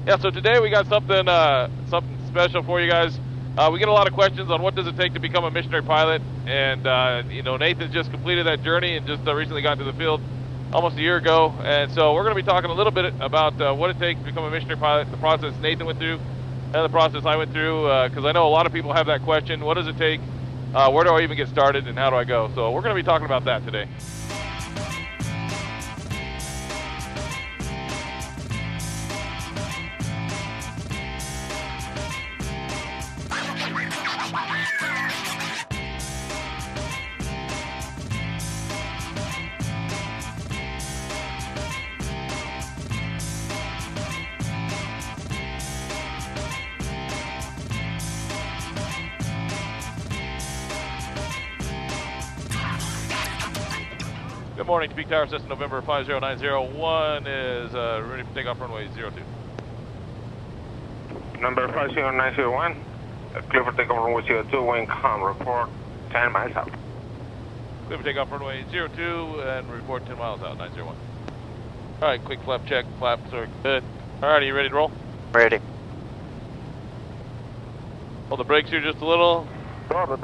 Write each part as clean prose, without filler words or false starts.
Yeah, so today we got something special for you guys. We get a lot of questions on what does it take to become a missionary pilot, and Nathan just completed that journey and just recently got to the field almost a year ago, and so we're going to be talking a little bit about what it takes to become a missionary pilot, the process Nathan went through, and the process I went through, because I know a lot of people have that question: what does it take? Where do I even get started, and how do I go? So we're going to be talking about that today. Good morning, Peak Tower System, November 50901 is ready for takeoff runway 02. Number 50901, clear for takeoff runway 02, wind calm, report 10 miles out. Clear for takeoff runway 02 and report 10 miles out, 901. Alright, quick flap check, flaps are good. Alright, are you ready to roll? Ready. Hold the brakes here just a little. Gauges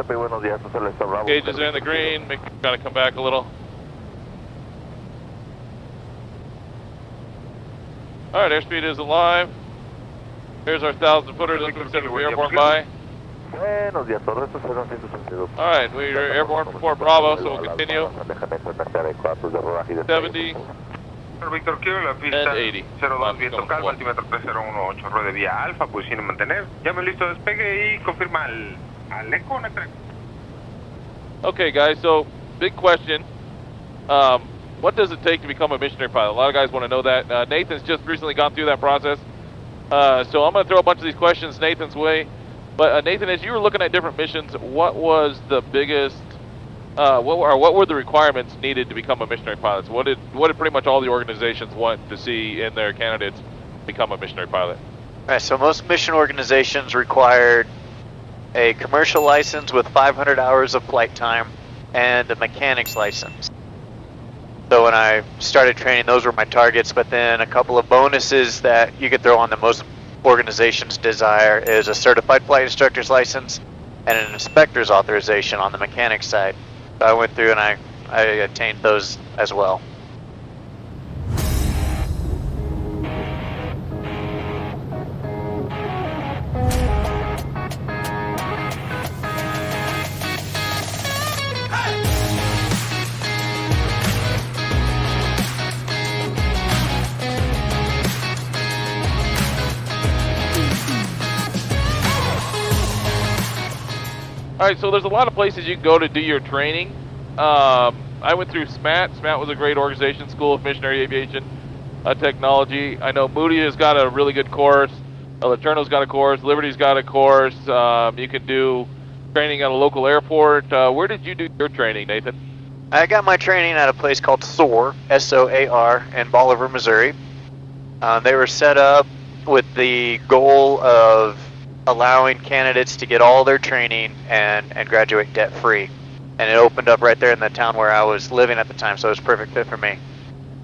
are in the green, gotta come back a little. Alright, airspeed is alive. Here's our 1,000 footers, let's consider we're airborne by. Alright, we are airborne for Fort Bravo, so we'll continue. 70 Víctor, quiero la pista and 80. 02, viento calma, altímetro 3018, rueda vía alfa, posición y mantener. Llame listo, despegue y confirma al eco, Okay guys, so big question. What does it take to become a missionary pilot? A lot of guys want to know that. Nathan's just recently gone through that process. So I'm going to throw a bunch of these questions Nathan's way. But Nathan, as you were looking at different missions, what was the biggest, what were the requirements needed to become a missionary pilot? So what did pretty much all the organizations want to see in their candidates become a missionary pilot? All right, so most mission organizations required a commercial license with 500 hours of flight time and a mechanic's license. So when I started training, those were my targets, but then a couple of bonuses that you could throw on that most organizations desire is a certified flight instructor's license and an inspector's authorization on the mechanic side. So I went through and I attained those as well. Alright, so there's a lot of places you can go to do your training. I went through SMAT. SMAT was a great organization, School of Missionary Aviation Technology. I know Moody has got a really good course. Laterno's got a course. Liberty's got a course. You can do training at a local airport. Where did you do your training, Nathan? I got my training at a place called SOAR, S-O-A-R, in Bolivar, Missouri. They were set up with the goal of allowing candidates to get all their training and graduate debt-free. And it opened up right there in the town where I was living at the time, so it was a perfect fit for me.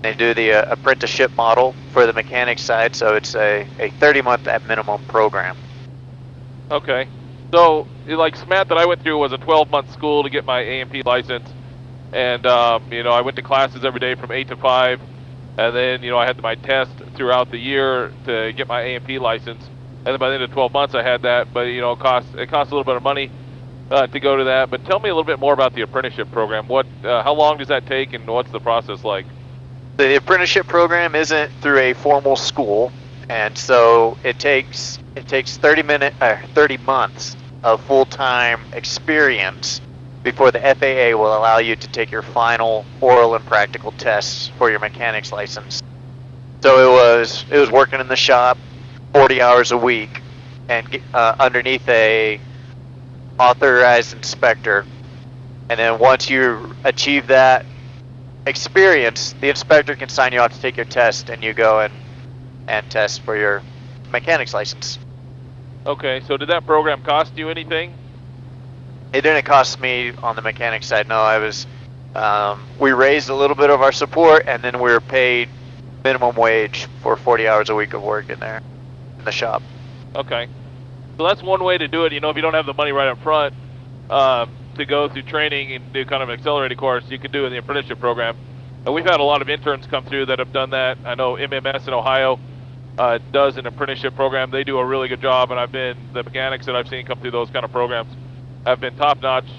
They do the apprenticeship model for the mechanic side, so it's a 30-month at minimum program. Okay. So, like SMAT that I went through was a 12-month school to get my A&P license. And, I went to classes every day from 8 to 5. And then, I had my test throughout the year to get my A&P license. And then by the end of 12 months I had that, but it costs a little bit of money to go to that. But tell me a little bit more about the apprenticeship program. How long does that take, and what's the process like? The apprenticeship program isn't through a formal school, and so it takes 30 months of full-time experience before the FAA will allow you to take your final oral and practical tests for your mechanic's license. So it was working in the shop 40 hours a week and underneath a authorized inspector, and then once you achieve that experience, the inspector can sign you off to take your test, and you go and test for your mechanic's license. Okay, so did that program cost you anything? It didn't cost me on the mechanic side. No, we raised a little bit of our support, and then we were paid minimum wage for 40 hours a week of work in there. the shop. Okay. So that's one way to do it. You know, if you don't have the money right up front to go through training and do kind of an accelerated course, you can do it in the apprenticeship program. And we've had a lot of interns come through that have done that. I know MMS in Ohio does an apprenticeship program. They do a really good job, and the mechanics that I've seen come through those kind of programs have been top-notch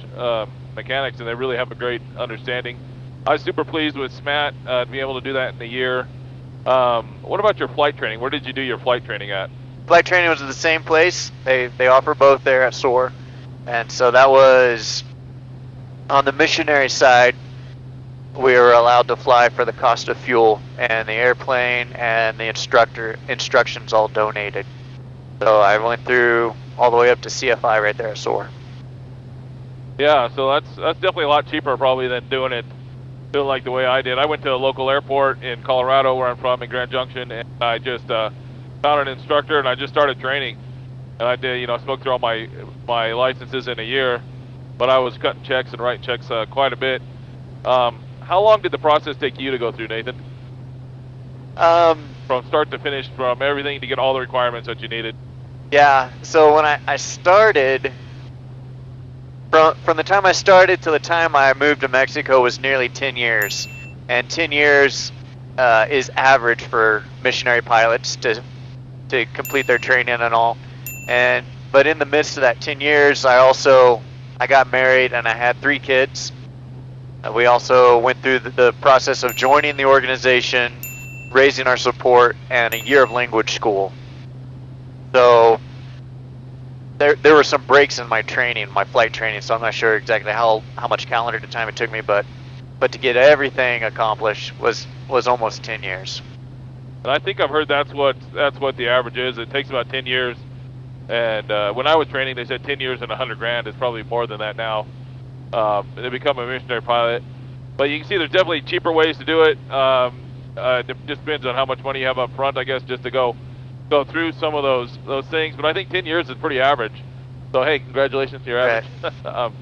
mechanics, and they really have a great understanding. I was super pleased with SMAT to be able to do that in a year. What about your flight training? Where did you do your flight training at? Flight training was at the same place. They offer both there at SOAR. And so that was on the missionary side. We were allowed to fly for the cost of fuel, and the airplane and the instructions all donated. So I went through all the way up to CFI right there at SOAR. Yeah, so that's definitely a lot cheaper probably than doing like the way I did. I went to a local airport in Colorado, where I'm from, in Grand Junction, and I just found an instructor and I just started training. And I did, you know, I smoked through all my licenses in a year, but I was cutting checks and writing checks quite a bit. How long did the process take you to go through, Nathan? From start to finish, from everything to get all the requirements that you needed? Yeah, so when I started, from the time I started to the time I moved to Mexico was nearly 10 years. And 10 years is average for missionary pilots to complete their training and all. But in the midst of that 10 years, I got married and I had 3 kids. We also went through the process of joining the organization, raising our support, and a year of language school. So there were some breaks in my training, my flight training, so I'm not sure exactly how much calendar time it took me, but to get everything accomplished was almost 10 years. And I think I've heard that's what the average is. It takes about 10 years. And when I was training, they said 10 years and $100,000. It's probably more than that now. To become a missionary pilot. But you can see there's definitely cheaper ways to do it. It just depends on how much money you have up front, I guess, just to go through some of those things. But I think 10 years is pretty average. So hey, congratulations to your average.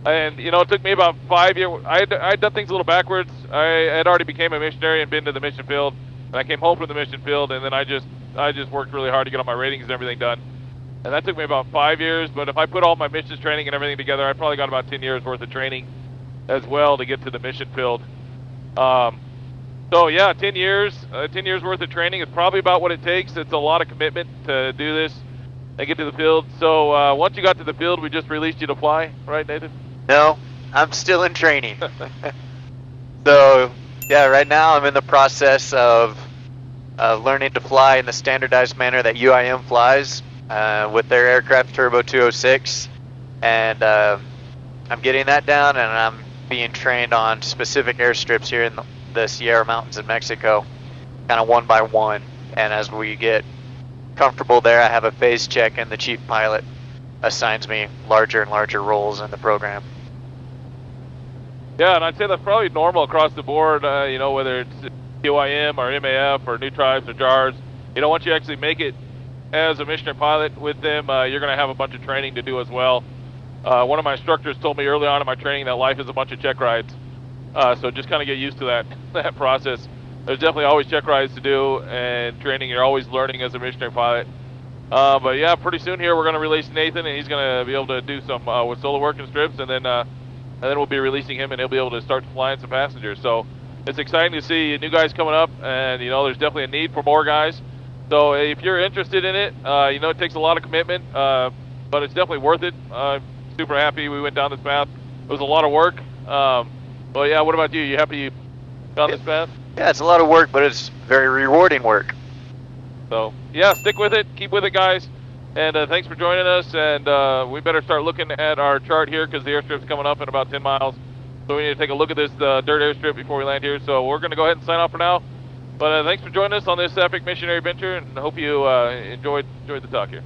And you know, it took me about 5 years. I had done things a little backwards. I had already became a missionary and been to the mission field, and I came home from the mission field, and then I just worked really hard to get all my ratings and everything done. And that took me about 5 years, but if I put all my missions training and everything together, I probably got about 10 years worth of training as well to get to the mission field. So yeah, 10 years worth of training is probably about what it takes. It's a lot of commitment to do this and get to the field. So once you got to the field, we just released you to fly, right, Nathan? No, I'm still in training. So yeah, right now I'm in the process of learning to fly in the standardized manner that UIM flies. With their aircraft Turbo 206, and I'm getting that down, and I'm being trained on specific airstrips here in the Sierra Mountains in Mexico, kind of one by one. And as we get comfortable there, I have a phase check, and the chief pilot assigns me larger and larger roles in the program. Yeah, and I'd say that's probably normal across the board, you know, whether it's UIM or MAF or New Tribes or JARS. You know, once you actually make it as a missionary pilot with them, you're going to have a bunch of training to do as well. One of my instructors told me early on in my training that life is a bunch of check rides. So just kind of get used to that process. There's definitely always check rides to do, and training, you're always learning as a missionary pilot. But yeah, pretty soon here we're going to release Nathan, and he's going to be able to do some with solo working strips, and then we'll be releasing him, and he'll be able to start flying some passengers. So it's exciting to see new guys coming up, and you know, there's definitely a need for more guys. So if you're interested in it, you know, it takes a lot of commitment, but it's definitely worth it. I'm super happy we went down this path. It was a lot of work. But yeah, what about you? You happy you found this path? Yeah, it's a lot of work, but it's very rewarding work. So yeah, stick with it. Keep with it, guys. And thanks for joining us. And we better start looking at our chart here, because the airstrip's coming up in about 10 miles. So we need to take a look at this dirt airstrip before we land here. So we're going to go ahead and sign off for now. But thanks for joining us on this epic missionary venture, and I hope you enjoyed the talk here.